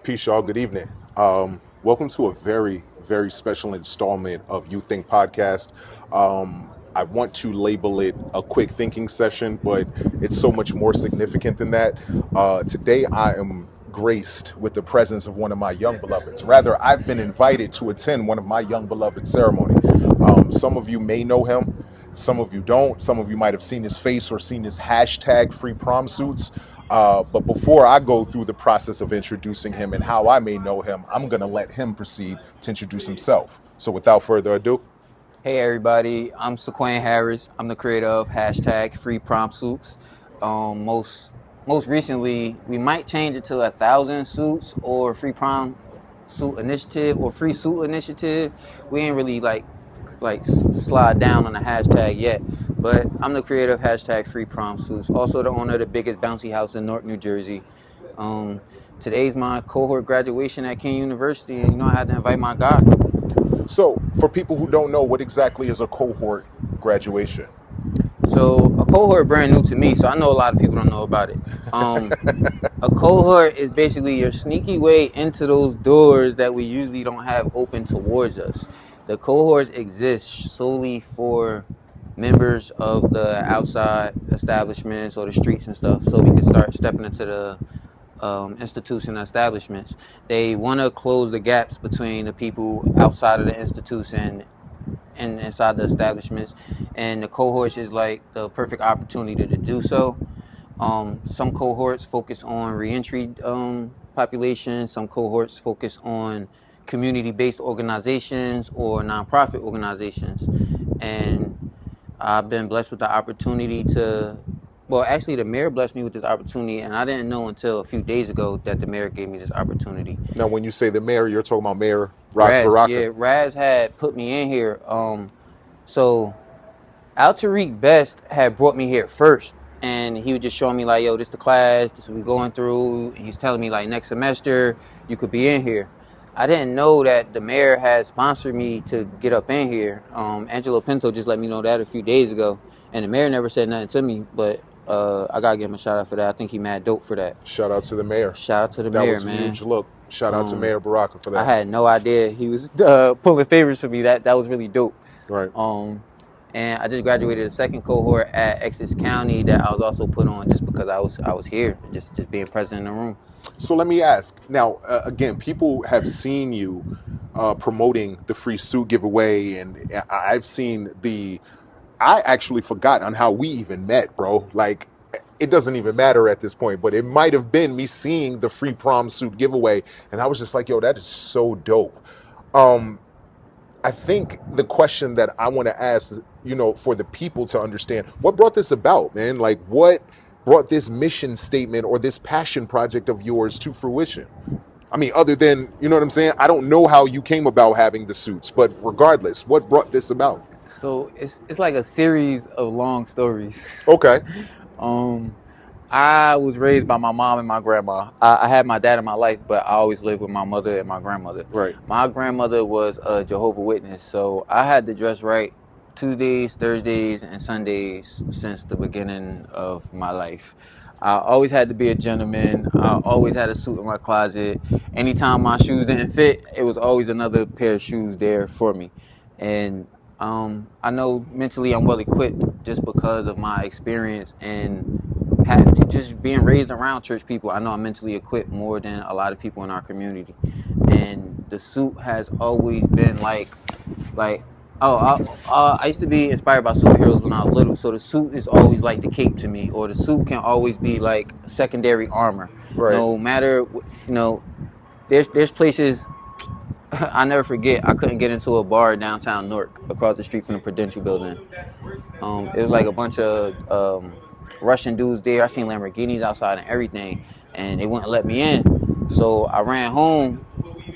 Peace, y'all. Good evening. Welcome to a very, very special installment of You THNK Podcast. I want to label it a quick thinking session, but it's so much more significant than that. Today, I am graced with the presence of one of my young beloveds. Rather, I've been invited to attend one of my young beloved ceremony. Some of you may know him. Some of you don't. Some of you might have seen his face or seen his hashtag free prom suits. But before I go through the process of introducing him and how I may know him, I'm going to let him proceed to introduce himself. So without further ado, Hey everybody, I'm Sequain Harris. I'm the creator of hashtag free prom suits. Most recently, we might change it to 1,000 suits or free prom suit initiative or free suit initiative. We ain't really slide down on the hashtag yet, but I'm the creator of hashtag free prom suits. Also the owner of the biggest bouncy house in Newark, New Jersey. Today's my cohort graduation at Kean University, and I had to invite my guy. so for people who don't know, what exactly is a cohort graduation? So a cohort brand new to me, so I know a lot of people don't know about it. A cohort is basically your sneaky way into those doors that we usually don't have open towards us. The cohorts exist solely for members of the outside establishments or the streets and stuff, so we can start stepping into the institution establishments. They want to close the gaps between the people outside of the institution and inside the establishments, and the cohorts is like the perfect opportunity to do so. Some cohorts focus on reentry population. Some cohorts focus on community-based organizations or nonprofit organizations. And I've been blessed with the opportunity to, well, actually the mayor blessed me with this opportunity, and I didn't know until a few days ago that the mayor gave me this opportunity. Now, when you say the mayor, you're talking about Mayor Raz Raz, Baraka. yeah, Raz had put me in here. So Al Tariq Best had brought me here first, and he was just showing me like, yo, this the class, this is what we're going through. And he's telling me like next semester you could be in here. I didn't know that the mayor had sponsored me to get up in here. Angelo Pinto just let me know that a few days ago, and the mayor never said nothing to me, but I gotta give him a shout out for that. I think he mad dope for that. Shout out to the mayor. Shout out to the That mayor, was a man. huge look. Shout out to Mayor Baraka for that. I had no idea he was pulling favors for me. That was really dope. Right. And I just graduated a second cohort at Essex County that I was also put on just because I was here, just being present in the room. So let me ask now. Again, people have seen you promoting the free suit giveaway, and I've seen the. I actually forgot on how we even met, bro. Like, it doesn't even matter at this point, but it might have been me seeing the free prom suit giveaway, and I was just like, yo, that is so dope. I think the question that I want to ask, for the people to understand, what brought this about, man? Like, what brought this mission statement or this passion project of yours to fruition? I mean, other than, you know what I'm saying? I don't know how you came about having the suits, but regardless, what brought this about? So it's like a series of long stories. Okay. I was raised by my mom and my grandma. I had my dad in my life, but I always lived with my mother and my grandmother. Right. My grandmother was a Jehovah's Witness, so I had to dress right Tuesdays, Thursdays, and Sundays since the beginning of my life. I always had to be a gentleman. I always had a suit in my closet. Anytime my shoes didn't fit, it was always another pair of shoes there for me. And I know mentally I'm well equipped just because of my experience and just being raised around church people. I know I'm mentally equipped more than a lot of people in our community. And the suit has always been I used to be inspired by superheroes when I was little. So the suit is always like the cape to me, or the suit can always be like secondary armor. Right. No matter, there's places. I never forget, I couldn't get into a bar downtown Newark across the street from the Prudential building. It was like a bunch of Russian dudes there. I seen Lamborghinis outside and everything, and they wouldn't let me in. So I ran home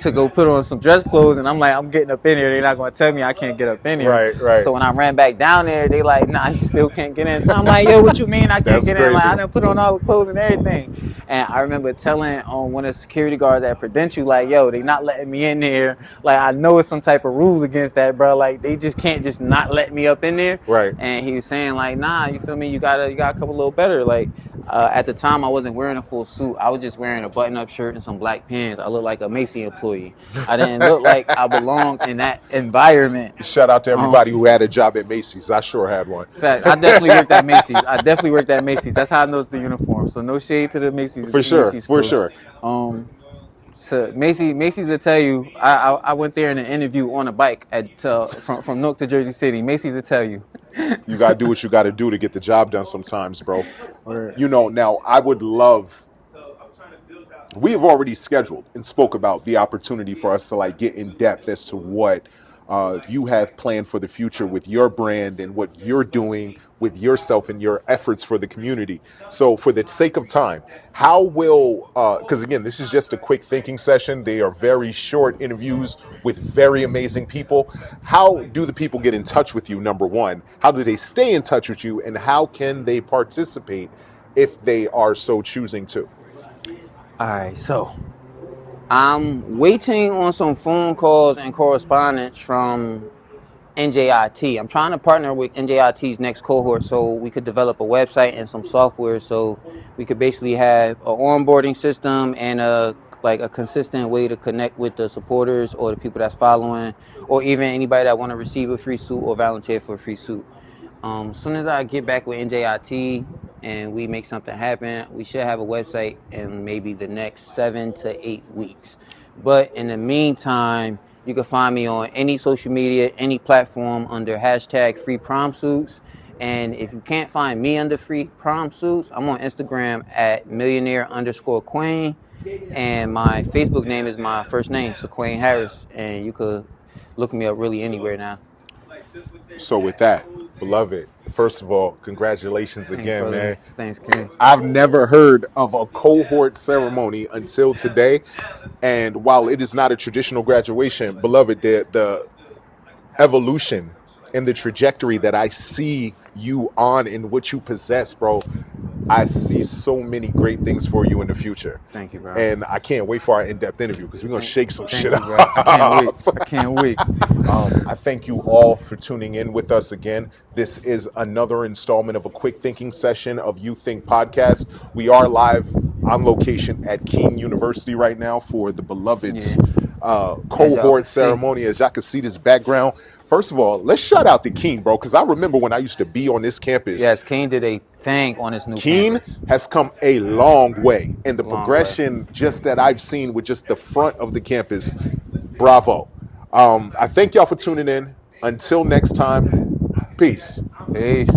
to go put on some dress clothes, and I'm like, I'm getting up in here. They're not gonna tell me I can't get up in here. Right. So when I ran back down there, they like, nah, you still can't get in. So I'm like, yo, what you mean I can't That's get in? Like, crazy. I done put on all the clothes and everything. And I remember telling one of the security guards at Prudential, like, yo, they not letting me in there. Like, I know it's some type of rules against that, bro. Like, they just can't just not let me up in there. Right. And he was saying, like, nah, you feel me? You gotta come a little better. Like, at the time, I wasn't wearing a full suit. I was just wearing a button-up shirt and some black pants. I looked like a Macy employee. I didn't look like I belonged in that environment. Shout out to everybody who had a job at Macy's. I sure had one. In fact, I definitely worked at Macy's. That's how I know it's the uniform. So no shade to the Macy's. For sure. Macy's For crew. sure. So Macy's will tell you. I went there in an interview on a bike from Newark to Jersey City. Macy's will tell you. You got to do what you got to do to get the job done sometimes, bro. Word. You know, now I would love, we have already scheduled and spoke about the opportunity for us to like get in depth as to what you have planned for the future with your brand and what you're doing with yourself and your efforts for the community. So for the sake of time, how will, because again, this is just a quick thinking session. They are very short interviews with very amazing people. How do the people get in touch with you, number one? How do they stay in touch with you? And how can they participate if they are so choosing to? All right, so I'm waiting on some phone calls and correspondence from NJIT. I'm trying to partner with NJIT's next cohort so we could develop a website and some software so we could basically have an onboarding system and a consistent way to connect with the supporters or the people that's following or even anybody that want to receive a free suit or volunteer for a free suit. As soon as I get back with NJIT and we make something happen, we should have a website in maybe the next 7 to 8 weeks. But in the meantime, you can find me on any social media, any platform under hashtag free prom suits. And if you can't find me under free prom suits, I'm on Instagram at millionaire_Queen. And my Facebook name is my first name, Sequain Harris. And you could look me up really anywhere now. So with that, beloved, first of all, congratulations again, man. Thanks, Kean. I've never heard of a cohort ceremony until today. And while it is not a traditional graduation, beloved, the evolution and the trajectory that I see you on and what you possess, bro, I see so many great things for you in the future. Thank you, bro. And I can't wait for our in-depth interview because we're going to shake some shit up. I can't wait. I thank you all for tuning in with us again. This is another installment of a quick thinking session of You THNK Podcast. We are live on location at Kean University right now for the beloved's cohort ceremony. As y'all can see this background. First of all, let's shout out to Kean, bro, because I remember when I used to be on this campus. Yes, Kean did a thing on his new campus. Kean has come a long way. And the progression just that I've seen with just the front of the campus, bravo. I thank y'all for tuning in. Until next time, peace. Peace.